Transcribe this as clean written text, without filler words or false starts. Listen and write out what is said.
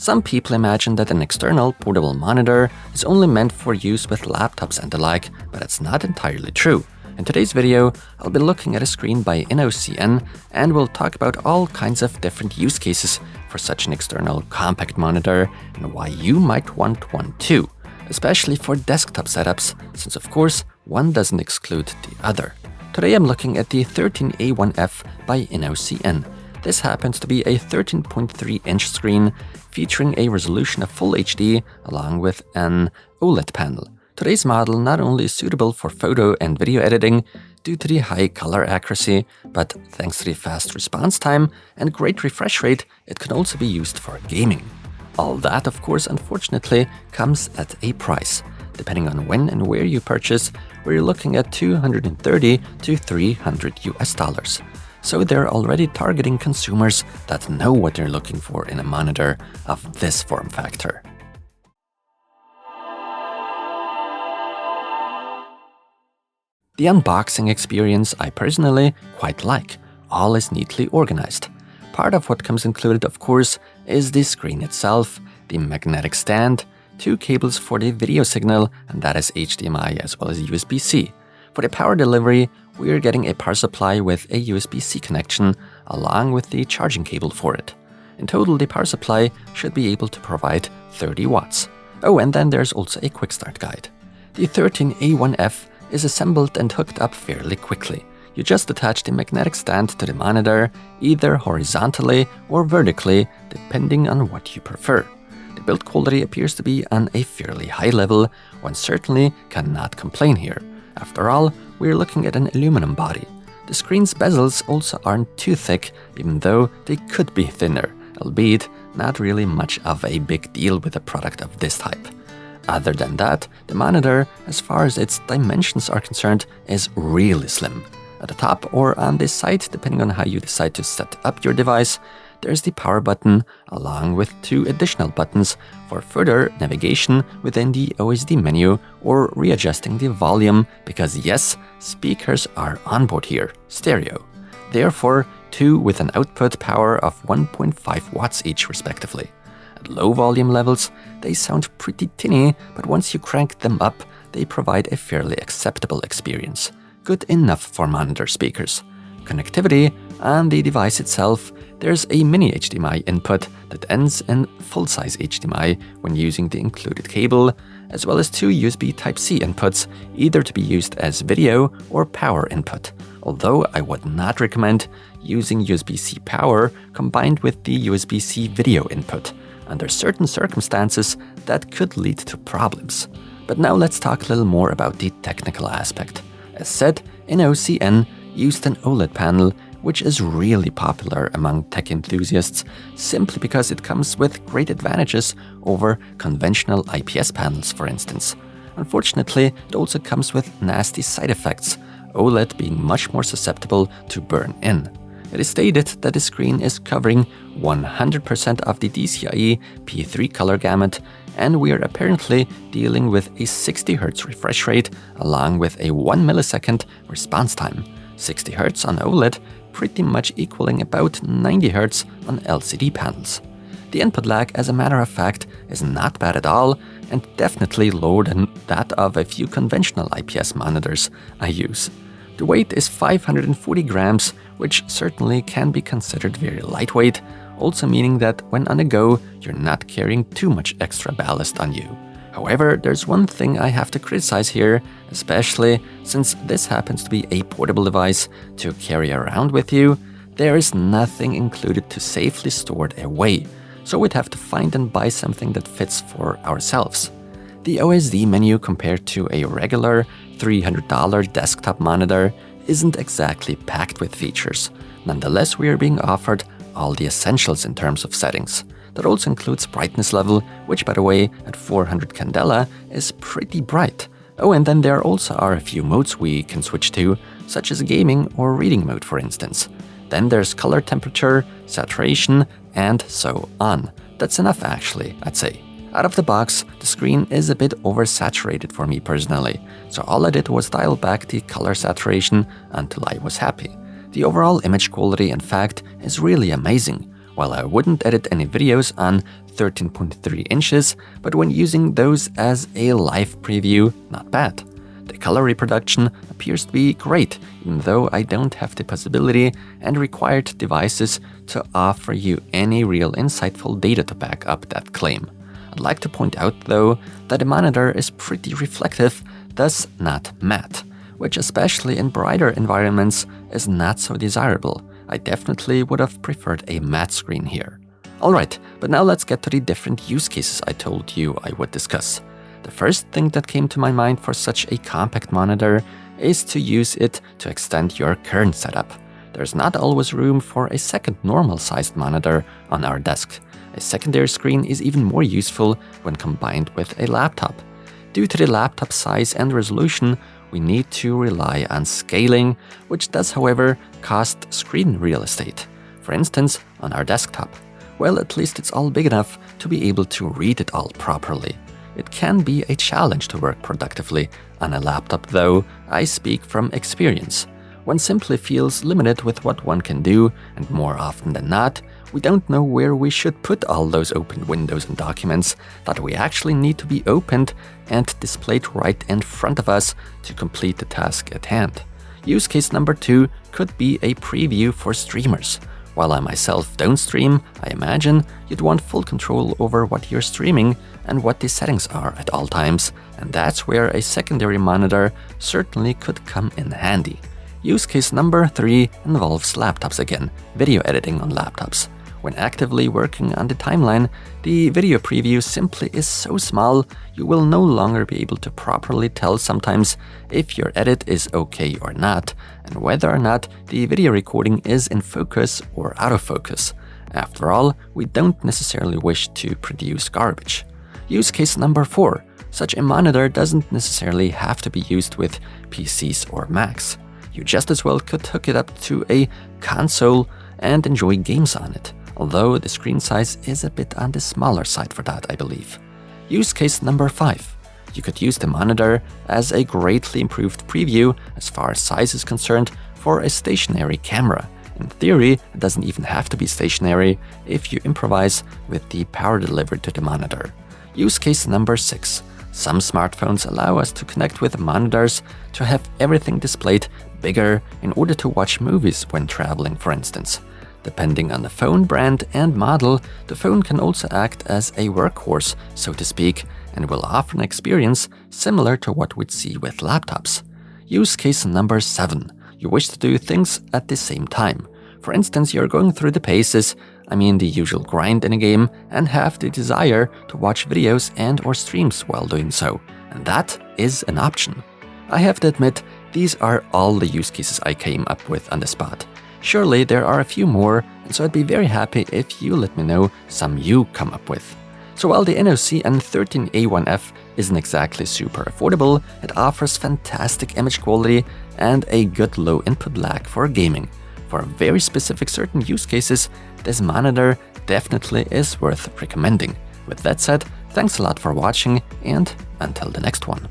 Some people imagine that an external portable monitor is only meant for use with laptops and the like, but it's not entirely true. In today's video, I'll be looking at a screen by INNOCN and we'll talk about all kinds of different use cases for such an external compact monitor and why you might want one too, especially for desktop setups, since of course one doesn't exclude the other. Today I'm looking at the 13A1F by INNOCN. This happens to be a 13.3-inch screen featuring a resolution of Full HD along with an OLED panel. Today's model not only is suitable for photo and video editing due to the high color accuracy, but thanks to the fast response time and great refresh rate, it can also be used for gaming. All that, of course, unfortunately, comes at a price. Depending on when and where you purchase, we're looking at $230 to $300 US. So they're already targeting consumers that know what they're looking for in a monitor of this form factor. The unboxing experience I personally quite like. All is neatly organized. Part of what comes included, of course, is the screen itself, the magnetic stand, 2 cables for the video signal, and that is HDMI as well as USB-C. For the power delivery, we are getting a power supply with a USB-C connection along with the charging cable for it. In total, the power supply should be able to provide 30 watts. Oh, and then there's also a quick start guide. The 13A1F is assembled and hooked up fairly quickly. You just attach the magnetic stand to the monitor, either horizontally or vertically, depending on what you prefer. The build quality appears to be on a fairly high level. One certainly cannot complain here. After all, we're looking at an aluminum body. The screen's bezels also aren't too thick, even though they could be thinner, albeit not really much of a big deal with a product of this type. Other than that, the monitor, as far as its dimensions are concerned, is really slim. At the top or on this side, depending on how you decide to set up your device, there's the power button, along with 2 additional buttons for further navigation within the OSD menu or readjusting the volume, because yes, speakers are on board here, stereo. Therefore, 2 with an output power of 1.5 watts each respectively. At low volume levels, they sound pretty tinny, but once you crank them up, they provide a fairly acceptable experience. Good enough for monitor speakers. Connectivity on the device itself, there's a mini HDMI input that ends in full-size HDMI when using the included cable, as well as 2 USB Type-C inputs, either to be used as video or power input, although I would not recommend using USB-C power combined with the USB-C video input. Under certain circumstances, that could lead to problems. But now let's talk a little more about the technical aspect. As said, INNOCN used an OLED panel, which is really popular among tech enthusiasts simply because it comes with great advantages over conventional IPS panels, for instance. Unfortunately, it also comes with nasty side effects, OLED being much more susceptible to burn-in. It is stated that the screen is covering 100% of the DCIe P3 color gamut, and we are apparently dealing with a 60 Hz refresh rate along with a 1 millisecond response time. 60 Hz on OLED, pretty much equaling about 90 Hz on LCD panels. The input lag, as a matter of fact, is not bad at all, and definitely lower than that of a few conventional IPS monitors I use. The weight is 540 grams, which certainly can be considered very lightweight, also meaning that when on the go, you're not carrying too much extra ballast on you. However, there's one thing I have to criticize here, especially since this happens to be a portable device to carry around with you. There is nothing included to safely store it away, so we'd have to find and buy something that fits for ourselves. The OSD menu compared to a regular $300 desktop monitor isn't exactly packed with features. Nonetheless, we are being offered all the essentials in terms of settings. That also includes brightness level, which by the way, at 400 candela is pretty bright. Oh, and then there also are a few modes we can switch to, such as gaming or reading mode, for instance. Then there's color temperature, saturation, and so on. That's enough actually, I'd say. Out of the box, the screen is a bit oversaturated for me personally, so all I did was dial back the color saturation until I was happy. The overall image quality, in fact, is really amazing. While I wouldn't edit any videos on 13.3 inches, but when using those as a live preview, not bad. The color reproduction appears to be great, even though I don't have the possibility and required devices to offer you any real insightful data to back up that claim. I'd like to point out, though, that the monitor is pretty reflective, thus not matte, which especially in brighter environments is not so desirable. I definitely would have preferred a matte screen here. Alright, but now let's get to the different use cases I told you I would discuss. The first thing that came to my mind for such a compact monitor is to use it to extend your current setup. There's not always room for a second normal-sized monitor on our desk. A secondary screen is even more useful when combined with a laptop. Due to the laptop size and resolution, we need to rely on scaling, which does, however, cost screen real estate. For instance, on our desktop. Well, at least it's all big enough to be able to read it all properly. It can be a challenge to work productively on a laptop, though I speak from experience. One simply feels limited with what one can do, and more often than not, we don't know where we should put all those open windows and documents that we actually need to be opened and displayed right in front of us to complete the task at hand. Use case number 2 could be a preview for streamers. While I myself don't stream, I imagine you'd want full control over what you're streaming and what the settings are at all times, and that's where a secondary monitor certainly could come in handy. Use case number 3 involves laptops again, video editing on laptops. When actively working on the timeline, the video preview simply is so small you will no longer be able to properly tell sometimes if your edit is okay or not, and whether or not the video recording is in focus or out of focus. After all, we don't necessarily wish to produce garbage. Use case number 4. Such a monitor doesn't necessarily have to be used with PCs or Macs. You just as well could hook it up to a console and enjoy games on it, although the screen size is a bit on the smaller side for that, I believe. Use case number 5. You could use the monitor as a greatly improved preview as far as size is concerned for a stationary camera. In theory, it doesn't even have to be stationary if you improvise with the power delivered to the monitor. Use case number 6. Some smartphones allow us to connect with monitors to have everything displayed bigger in order to watch movies when traveling, for instance. Depending on the phone brand and model, the phone can also act as a workhorse, so to speak, and will offer an experience similar to what we'd see with laptops. Use case number 7. You wish to do things at the same time. For instance, you're going through the paces, the usual grind in a game, and have the desire to watch videos and or streams while doing so. And that is an option. I have to admit, these are all the use cases I came up with on the spot. Surely there are a few more, and so I'd be very happy if you let me know some you come up with. So while the INNOCN 13A1F isn't exactly super affordable, it offers fantastic image quality and a good low input lag for gaming. For very specific certain use cases, this monitor definitely is worth recommending. With that said, thanks a lot for watching, and until the next one.